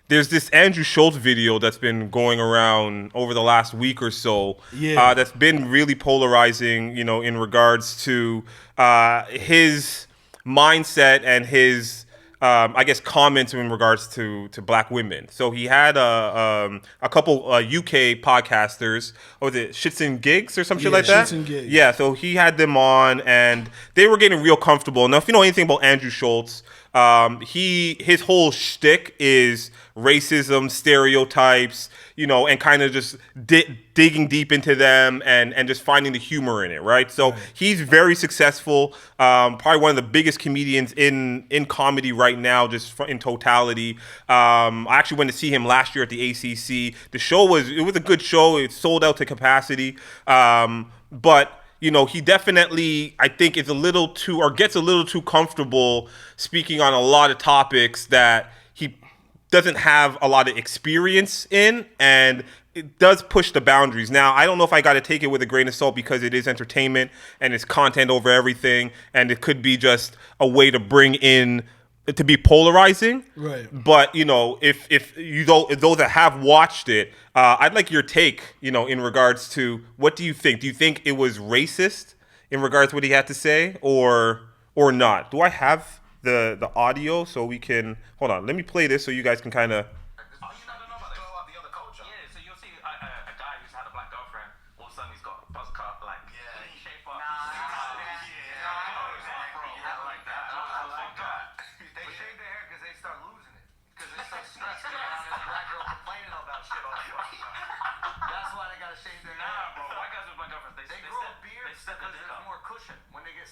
there's this Andrew Schultz video that's been going around over the last week or so. Yeah. That's been really polarizing, in regards to his mindset and his, I guess, comments in regards to black women. So he had a couple UK podcasters, was it ShxtsnGigs or some shit like that? ShxtsnGigs. Yeah, so he had them on, and they were getting real comfortable. Now, if you know anything about Andrew Schultz, his whole shtick is racism, stereotypes, and kind of just digging deep into them and just finding the humor in it, right? So he's very successful, probably one of the biggest comedians in comedy right now, just in totality. I actually went to see him last year at the ACC. The show was a good show. It sold out to capacity, but he definitely, I think, gets a little too comfortable speaking on a lot of topics that he doesn't have a lot of experience in, and it does push the boundaries. Now, I don't know if I got to take it with a grain of salt because it is entertainment and it's content over everything, and it could be just a way to bring in, to be polarizing. Right. But, if those that have watched it, I'd like your take, in regards to, what do you think? Do you think it was racist in regards to what he had to say, or not? Do I have the audio so we can, hold on, let me play this so you guys can kind of.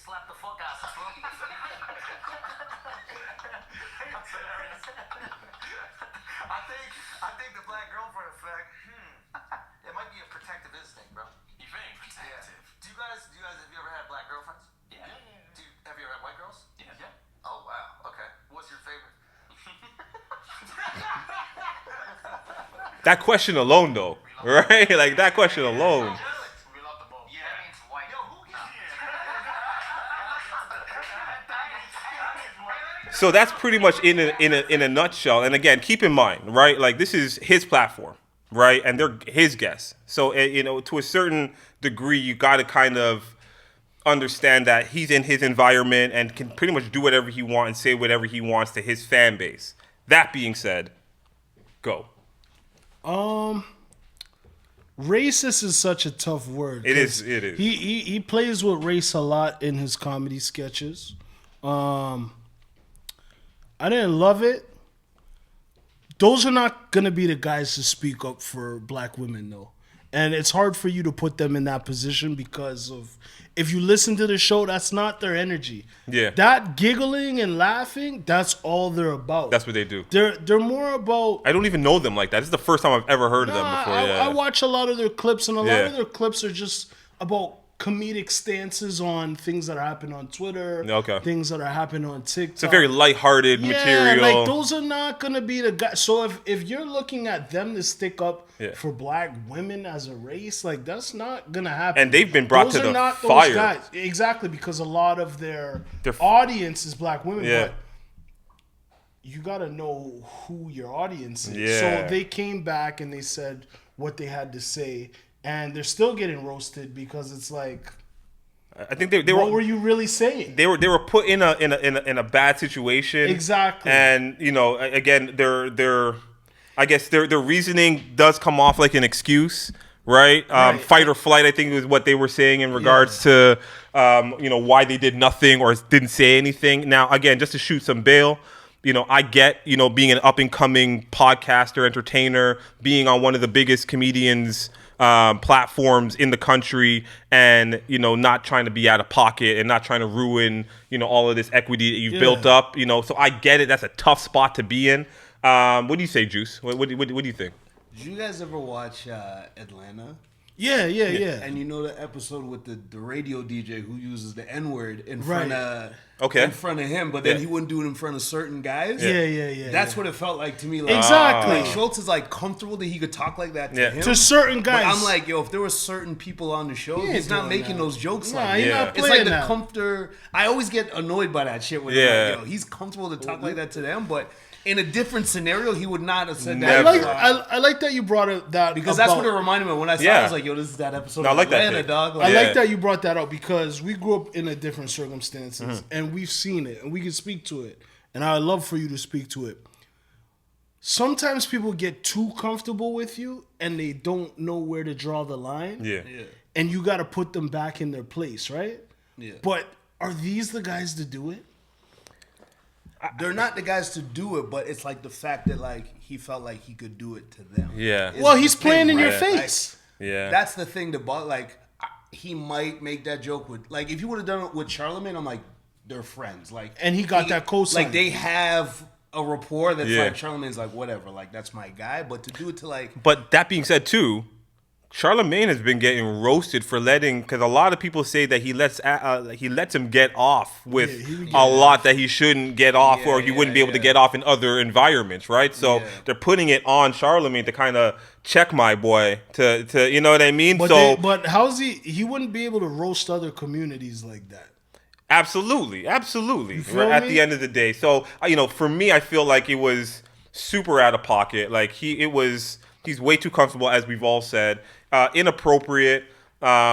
Slap the fuck out of them. I think the black girlfriend effect. It might be a protective instinct, bro. You think protective? Yeah. Do you guys have you ever had black girlfriends? Yeah. Have you ever had white girls? Yeah. Oh wow. Okay. What's your favorite? That question alone, though, right? Like, that question alone. So that's pretty much in a nutshell. And again, keep in mind, right? Like, this is his platform, right? And they're his guests. So, to a certain degree, you got to kind of understand that he's in his environment and can pretty much do whatever he wants and say whatever he wants to his fan base. That being said, go. Racist is such a tough word. It is. He plays with race a lot in his comedy sketches. I didn't love it. Those are not going to be the guys to speak up for black women, though. And it's hard for you to put them in that position because of, if you listen to the show, that's not their energy. Yeah. That giggling and laughing, that's all they're about. That's what they do. They're more about... I don't even know them like that. This is the first time I've ever heard of them before. I watch a lot of their clips, and a lot of their clips are just about comedic stances on things that are happening on Twitter, things that are happening on TikTok. It's a very lighthearted material. Like, those are not going to be the guys. So if you're looking at them to stick up for black women as a race, like, that's not going to happen. And they've been brought those to the not fire. Those guys. Exactly, because a lot of their audience is black women. Yeah. But you got to know who your audience is. Yeah. So they came back and they said what they had to say. And they're still getting roasted because it's like, I think they what were you really saying? They were put in a bad situation. Exactly. And again, their I guess their reasoning does come off like an excuse, right? Fight or flight, I think, was what they were saying in regards to why they did nothing or didn't say anything. Now, again, just to shoot some bail. I get, being an up and coming podcaster, entertainer, being on one of the biggest comedians platforms in the country, and not trying to be out of pocket and not trying to ruin all of this equity that you've built up. So I get it. That's a tough spot to be in. What do you say, Juice? What do you think? Did you guys ever watch Atlanta? Yeah. And the episode with the radio DJ who uses the N-word in front of him, but then he wouldn't do it in front of certain guys. Yeah. That's what it felt like to me. Like, exactly. Like, Schultz is like comfortable that he could talk like that to him. To certain guys. But I'm like, if there were certain people on the show, he's not making those jokes like that. It's like the I always get annoyed by that shit when he's comfortable to talk like that to them, but in a different scenario, he would not have said Never. that. I like that you brought it that because that's what it reminded me of. When I saw it, I was like, yo, this is that episode of Atlanta, dog. I like that you brought that up because we grew up in a different circumstances and we've seen it and we can speak to it. And I'd love for you to speak to it. Sometimes people get too comfortable with you and they don't know where to draw the line. Yeah. And you got to put them back in their place, right? Yeah. But are these the guys to do it? They're not the guys to do it, but it's like the fact that like he felt like he could do it to them. Yeah. Well, he's playing in your face. Yeah. That's the thing about like he might make that joke with like if you would have done it with Charlamagne, I'm like they're friends. Like and he got that cosign. Like they have a rapport that's like Charlamagne's like whatever, like that's my guy. But to do it to like But that being said too, Charlamagne has been getting roasted for letting, because a lot of people say that he lets him get off with a lot that he shouldn't get off, or he wouldn't be able to get off in other environments, right? So they're putting it on Charlamagne to kind of check my boy, to you know what I mean? But but how's he wouldn't be able to roast other communities like that. Absolutely. Right, at the end of the day. So for me, I feel like it was super out of pocket. Like he's way too comfortable, as we've all said. Inappropriate, but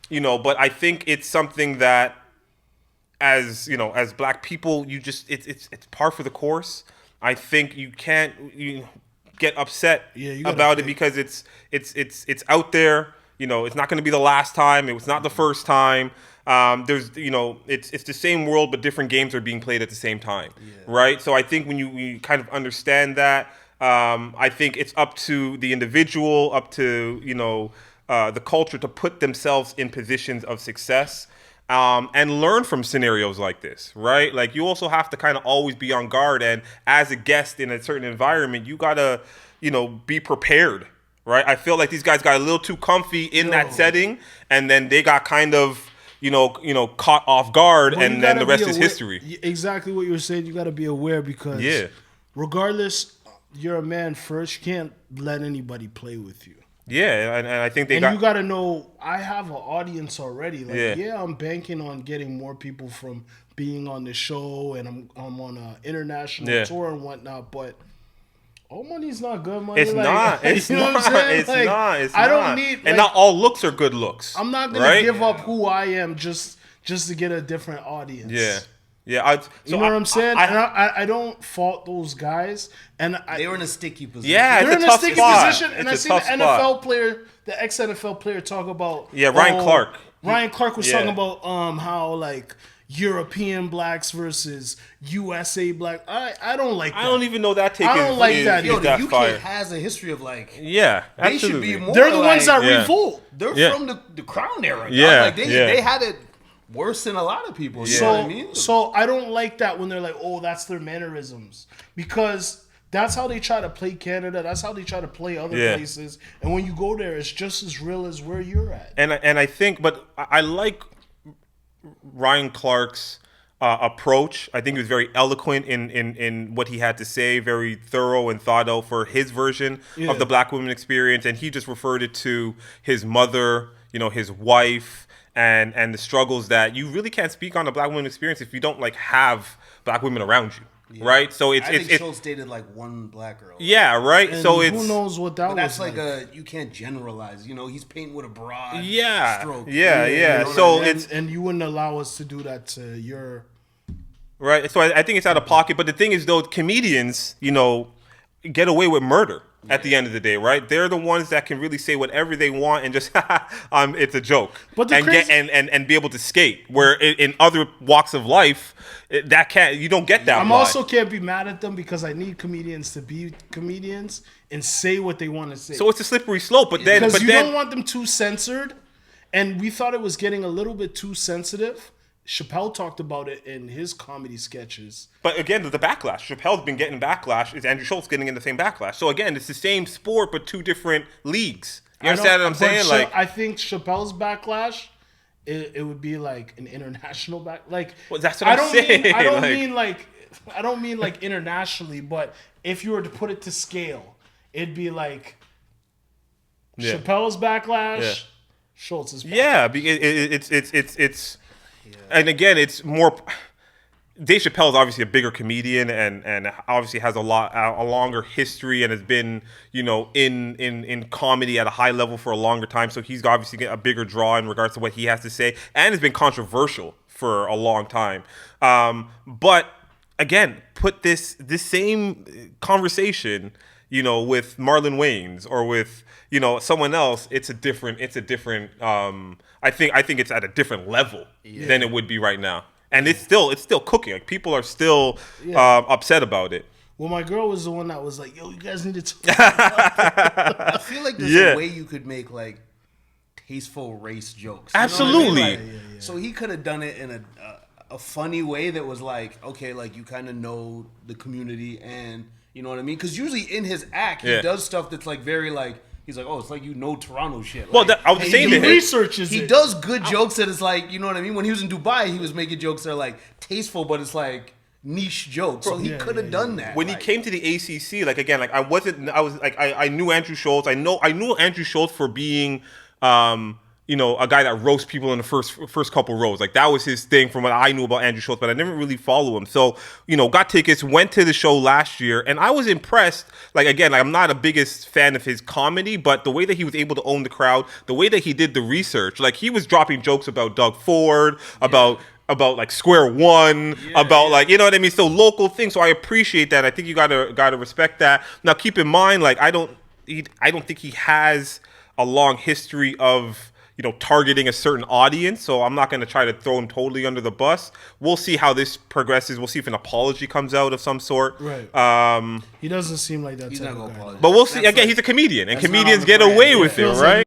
I think it's something that, as black people, it's par for the course. I think you can't get upset about it because it's out there. It's not going to be the last time. It was not the first time. There's it's the same world, but different games are being played at the same time, right? So I think when you kind of understand that. I think it's up to the individual, up to the culture to put themselves in positions of success, and learn from scenarios like this, right? Like you also have to kind of always be on guard, and as a guest in a certain environment, you gotta be prepared, right? I feel like these guys got a little too comfy in that setting, and then they got kind of caught off guard, and then the rest is history. Exactly what you were saying. You got to be aware because regardless. You're a man first. You can't let anybody play with you. Yeah, and I think you got to know, I have an audience already. Like, I'm banking on getting more people from being on the show, and I'm on an international tour and whatnot, but all money's not good money. It's not. It's not. It's not. I don't need... and not all looks are good looks. I'm not going to give up who I am just to get a different audience. Yeah. You know what I'm saying? I don't fault those guys. And they were in a sticky position. Yeah, they're in a sticky position. And I see the NFL player, the ex-NFL player, talk about. Yeah, Ryan Clark. Ryan Clark was talking about how like European blacks versus USA black. I don't like that. I don't even know that take. I don't like that. Yo, the UK has a history of like. Yeah, they absolutely. should be more. They're the ones that revolt. They're from the Crown era. Yeah, like they had it. Worse than a lot of people. You know what I mean? So I don't like that when they're like, oh, that's their mannerisms. Because that's how they try to play Canada. That's how they try to play other places. And when you go there, it's just as real as where you're at. And I think, but I like Ryan Clark's approach. I think he was very eloquent in what he had to say, very thorough and thought out for his version of the black woman experience. And he just referred it to his mother, his wife, and the struggles that you really can't speak on the black woman experience if you don't like have black women around you, right? So I think Schultz dated like one black girl. Yeah, right. And so who knows what that was. That's like you can't generalize. He's painting with a broad stroke. Yeah. So and you wouldn't allow us to do that to your right. So I think it's out of pocket. But the thing is, though, comedians, get away with murder. At the end of the day, right? They're the ones that can really say whatever they want and just it's a joke. But and be able to skate. Where in other walks of life, you don't get that. I'm also can't be mad at them because I need comedians to be comedians and say what they want to say. So it's a slippery slope. But then don't want them too censored, and we thought it was getting a little bit too sensitive. Chappelle talked about it in his comedy sketches. But again, the backlash. Chappelle's been getting backlash. Is Andrew Schultz getting in the same backlash? So again, it's the same sport, but two different leagues. You understand what I'm saying? I think Chappelle's backlash, it would be like an international well, that's what I'm saying. I don't mean like internationally, but if you were to put it to scale, it'd be like Chappelle's backlash, Schultz's backlash. Yeah, it's. And again, it's more. Dave Chappelle is obviously a bigger comedian and obviously has a longer history and has been, you know, in comedy at a high level for a longer time. So he's obviously a bigger draw in regards to what he has to say, and has been controversial for a long time. But again, put this same conversation, you know, with Marlon Wayans or with, you know, someone else. It's a different. I think it's at a different level than it would be right now. And it's still cooking. Like, people are still upset about it. Well, my girl was the one that was like, "Yo, you guys need to talk." I feel like there's a way you could make like tasteful race jokes. You Absolutely. know what I mean? Like, so he could have done it in a funny way that was like, okay, like you kind of know the community, and you know what I mean? Because usually in his act, he does stuff that's like very like. He's like, oh, it's like, you know, Toronto shit. Well, like, I was saying that he does good jokes that is like, you know what I mean? When he was in Dubai, he was making jokes that are like tasteful, but it's like niche jokes. So he could have done that. When he came to the ACC, like, again, like I knew Andrew Schultz. I knew Andrew Schultz for being, you know, a guy that roasts people in the first couple rows. Like, that was his thing from what I knew about Andrew Schultz, but I didn't really follow him. So, you know, got tickets, went to the show last year, and I was impressed. Like, again, like, I'm not a biggest fan of his comedy, but the way that he was able to own the crowd, the way that he did the research, like, he was dropping jokes about Doug Ford, about like Square One, like, you know what I mean? So local things. So I appreciate that. I think you gotta respect that. Now, keep in mind, like, I don't think he has a long history of, you know, targeting a certain audience, so I'm not going to try to throw him totally under the bus. We'll see how this progresses. We'll see if an apology comes out of some sort. Right. He doesn't seem like that type of guy. But we'll see. Again, he's a comedian, and comedians get away with it, right?